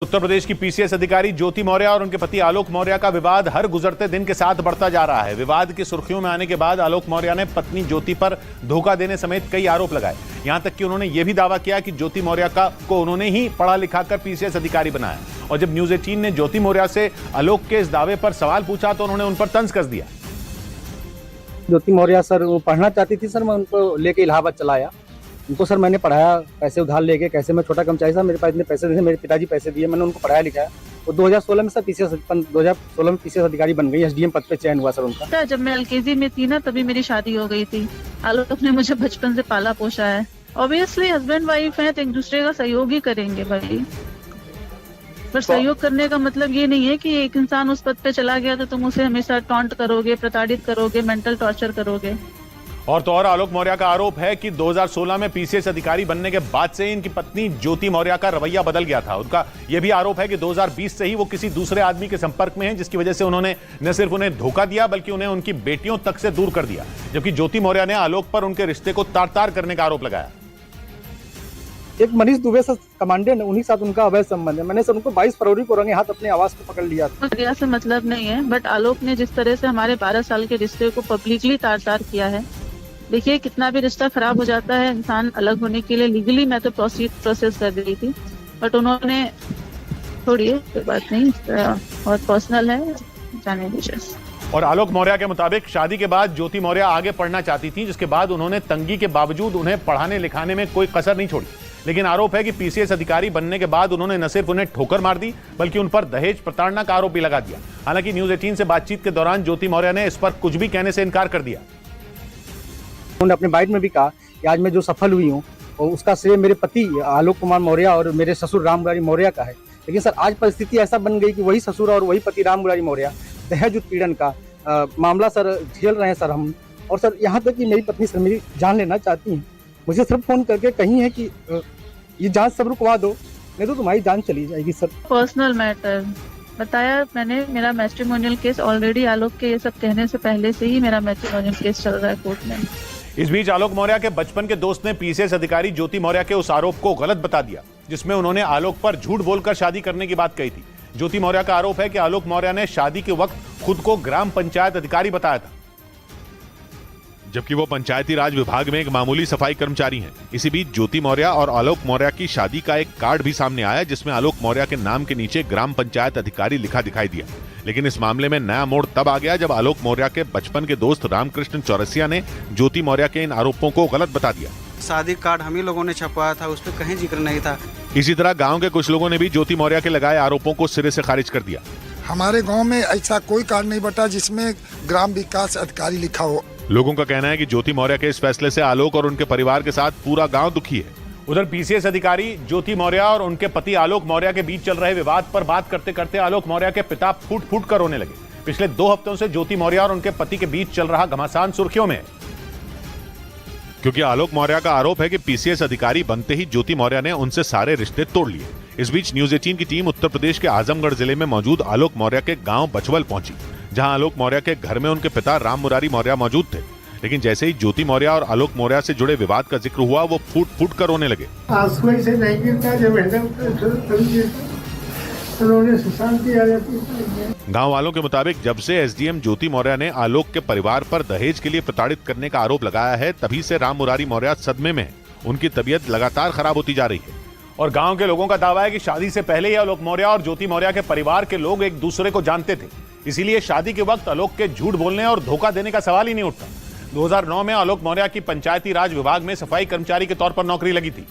उत्तर प्रदेश की पीसीएस अधिकारी ज्योति मौर्य और उनके पति आलोक मौर्य का विवाद हर गुजरते दिन के साथ बढ़ता जा रहा है। विवाद की सुर्खियों में आने के बाद आलोक मौर्य ने पत्नी ज्योति पर धोखा देने समेत कई आरोप लगाए। यहां तक कि उन्होंने यह भी दावा किया कि ज्योति मौर्य को उन्होंने ही पढ़ा लिखाकर पीसीएस अधिकारी बनाया। और जब न्यूज 18 ने ज्योति मौर्य से आलोक के इस दावे पर सवाल पूछा तो उन्होंने उन पर तंज कस दिया। ज्योति मौर्य सर वो पढ़ना चाहती थी सर, मैं उनको लेके इलाहाबाद चलाया। उनको सर मैंने पढ़ाया, पैसे उधार लेके। कैसे मैं छोटा कर्मचारी सर, मेरे पास इतने पैसे नहीं थे, मेरे पिताजी पैसे दिए, मैंने उनको पढ़ाया लिखाया। वो 2016 में सर 2016 में पीसीएस अधिकारी बन गई, एसडीएम पद पे चयन हुआ सर उनका। जब मैं एलकेजी में थी ना तभी मेरी शादी हो गई थी। आलोक ने मुझे बचपन से पाला पोसा है। ऑब्वियसली हस्बैंड वाइफ है तो एक दूसरे का सहयोग ही करेंगे भाई, पर सहयोग करने का मतलब ये नहीं है कि एक इंसान उस पद पे चला गया तो तुम उसे हमेशा टॉन्ट करोगे, प्रताड़ित करोगे, मेंटल टॉर्चर करोगे। और तो और आलोक मौर्य का आरोप है कि 2016 में पीसीएस अधिकारी बनने के बाद से इनकी पत्नी ज्योति मौर्य का रवैया बदल गया था। उनका यह भी आरोप है कि 2020 से ही वो किसी दूसरे आदमी के संपर्क में हैं, जिसकी वजह से उन्होंने न सिर्फ उन्हें धोखा दिया बल्कि उन्हें उनकी बेटियों तक से दूर कर दिया। जबकि ज्योति मौर्य ने आलोक पर उनके रिश्ते को तार-तार करने का आरोप लगाया। एक मनीष दुबे सर कमांडेंट, उन्हीं साथ उनका अवैध संबंध है। मैंने सर उनको 22 फरवरी को रंगे हाथ अपने आवास को पकड़ लिया था। से मतलब नहीं है, बट आलोक ने जिस तरह से हमारे 12 साल के रिश्ते को पब्लिकली तार-तार किया है। देखिए कितना भी रिश्ता खराब हो जाता है, इंसान अलग होने के लिए लीगली मैं तो प्रोसेस कर रही थी, बट उन्होंने छोड़िए कोई बात नहीं, बहुत पर्सनल है, जाने दीजिए। और आलोक मौर्य के मुताबिक शादी के बाद ज्योति मौर्य आगे पढ़ना चाहती थी, जिसके बाद उन्होंने तंगी के बावजूद उन्हें पढ़ाने लिखाने में कोई कसर नहीं छोड़ी। लेकिन आरोप है कि पीसीएस अधिकारी बनने के बाद उन्होंने न सिर्फ उन्हें ठोकर मार दी बल्कि उन पर दहेज प्रताड़ना का आरोप भी लगा दिया। हालांकि न्यूज 18 से बातचीत के दौरान ज्योति मौर्य ने इस पर कुछ भी कहने से इनकार कर दिया। उन्होंने अपने बाइट में भी कहा कि आज मैं जो सफल हुई हूँ और उसका श्रेय मेरे पति आलोक कुमार मौर्य और मेरे ससुर राम मुरारी मौर्य का है। लेकिन सर आज परिस्थिति ऐसा बन गई कि वही ससुर और वही पति राम मुरारी मौर्य दहेज उत्पीड़न का मामला सर झेल रहे हैं सर हम। और सर यहाँ तक कि मेरी पत्नी सर मेरी जान लेना चाहती हैं। मुझे सिर्फ फोन करके कही है कि ये जांच सब रुकवा दो, नहीं तो तुम्हारी जान चली जाएगी सर। पर्सनल मैटर बताया मैंने, मेरा मैट्रिमोनियल केस ऑलरेडी आलोक के ये सब कहने से पहले से ही मेरा मैट्रिमोनियल केस चल रहा है कोर्ट में। इस बीच आलोक मौर्य के बचपन के दोस्त ने पीसीएस अधिकारी ज्योति मौर्य के उस आरोप को गलत बता दिया जिसमें उन्होंने आलोक पर झूठ बोलकर शादी करने की बात कही थी। ज्योति मौर्य का आरोप है कि आलोक मौर्य ने शादी के वक्त खुद को ग्राम पंचायत अधिकारी बताया था, जबकि वो पंचायती राज विभाग में एक मामूली सफाई कर्मचारी हैं। इसी बीच ज्योति मौर्य और आलोक मौर्य की शादी का एक कार्ड भी सामने आया जिसमें आलोक मौर्य के नाम के नीचे ग्राम पंचायत अधिकारी लिखा दिखाई दिया। लेकिन इस मामले में नया मोड़ तब आ गया जब आलोक मौर्य के बचपन के दोस्त रामकृष्ण चौरसिया ने ज्योति मौर्य के इन आरोपों को गलत बता दिया। शादी कार्ड हम ही लोगों ने छपवाया था, उस पर कहीं जिक्र नहीं था। इसी तरह गाँव के कुछ लोगों ने भी ज्योति मौर्य के लगाए आरोपों को सिरे से खारिज कर दिया। हमारे गाँव में ऐसा कोई कार्ड नहीं बटा जिसमें ग्राम विकास अधिकारी लिखा हो। लोगों का कहना है कि ज्योति मौर्य के इस फैसले से आलोक और उनके परिवार के साथ पूरा गांव दुखी है। उधर पीसीएस अधिकारी ज्योति मौर्य और उनके पति आलोक मौर्य के बीच चल रहे विवाद पर बात करते करते आलोक मौर्य के पिता फूट फूट कर रोने लगे। पिछले 2 हफ्तों से ज्योति मौर्य और उनके पति के बीच चल रहा घमासान सुर्खियों में है, क्योंकि आलोक मौर्य का आरोप है कि पीसीएस अधिकारी बनते ही ज्योति मौर्य ने उनसे सारे रिश्ते तोड़ लिए। इस बीच न्यूज 18 की टीम उत्तर प्रदेश के आजमगढ़ जिले में मौजूद आलोक मौर्य के गांव बचवल पहुंची, जहां आलोक मौर्य के घर में उनके पिता राम मुरारी मौर्य मौजूद थे। लेकिन जैसे ही ज्योति मौर्य और आलोक मौर्य से जुड़े विवाद का जिक्र हुआ वो फूट फूट कर रोने लगे। आंसू से नहीं गिरता, जब गांव वालों के मुताबिक जब से एसडीएम ज्योति मौर्य ने आलोक के परिवार पर दहेज के लिए प्रताड़ित करने का आरोप लगाया है, तभी से राम मुरारी मौर्य सदमे में है। उनकी तबीयत लगातार खराब होती जा रही है। और गांव के लोगों का दावा है कि शादी से पहले ही आलोक मौर्य और ज्योति मौर्य के परिवार के लोग एक दूसरे को जानते थे, इसीलिए शादी के वक्त आलोक के झूठ बोलने और धोखा देने का सवाल ही नहीं उठता। 2009 में आलोक मौर्य की पंचायती राज विभाग में सफाई कर्मचारी के तौर पर नौकरी लगी थी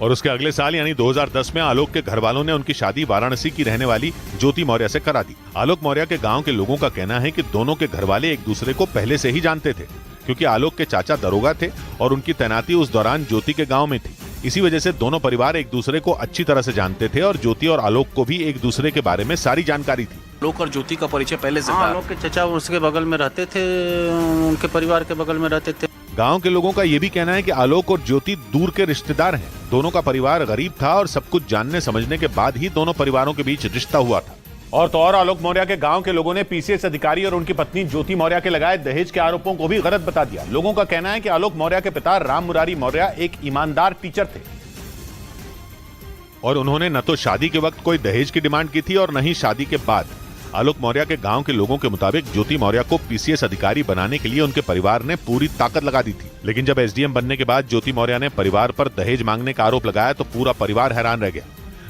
और उसके अगले साल यानी 2010 में आलोक के घर वालों ने उनकी शादी वाराणसी की रहने वाली ज्योति मौर्य से करा दी। आलोक मौर्य के गांव के लोगों का कहना है कि दोनों के घर वाले एक दूसरे को पहले से ही जानते थे, क्योंकि आलोक के चाचा दरोगा थे और उनकी तैनाती उस दौरान ज्योति के गाँव में थी। इसी वजह से दोनों परिवार एक दूसरे को अच्छी तरह से जानते थे और ज्योति और आलोक को भी एक दूसरे के बारे में सारी जानकारी थी। आलोक और ज्योति का परिचय पहले से था। आलोक के चचा उसके बगल में रहते थे, उनके परिवार के बगल में रहते थे। गांव के लोगों का यह भी कहना है कि आलोक और ज्योति दूर के रिश्तेदार हैं। दोनों का परिवार गरीब था और सब कुछ जानने समझने के बाद ही दोनों परिवारों के बीच रिश्ता हुआ था। और तो और आलोक मौर्य के गांव के लोगों ने पीसीएस अधिकारी और उनकी पत्नी ज्योति मौर्य के लगाए दहेज के आरोपों को भी गलत बता दिया। लोगों का कहना है कि आलोक मौर्य के पिता राम मुरारी मौर्य एक ईमानदार टीचर थे। और उन्होंने न तो शादी के वक्त कोई दहेज की डिमांड की थी और न ही शादी के बाद। आलोक मौर्य के गांव के लोगों के मुताबिक ज्योति मौर्य को पीसीएस अधिकारी बनाने के लिए उनके परिवार ने पूरी ताकत लगा दी थी। लेकिन जब एसडीएम बनने के बाद ज्योति मौर्य ने परिवार पर दहेज मांगने का आरोप लगाया तो पूरा परिवार हैरान रह गया।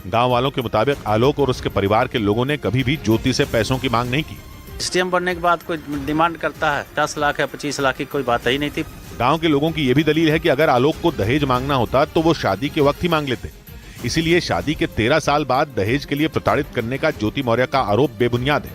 गांव वालों के मुताबिक आलोक और उसके परिवार के लोगों ने कभी भी ज्योति से पैसों की मांग नहीं की। एसडीएम बनने के बाद कोई डिमांड करता है 10 लाख या 25 लाख की कोई बात ही नहीं थी। गांव के लोगों की यह भी दलील है कि अगर आलोक को दहेज मांगना होता तो वो शादी के वक्त ही मांग लेते। इसीलिए शादी के 13 साल बाद दहेज के लिए प्रताड़ित करने का ज्योति मौर्य का आरोप बेबुनियाद है।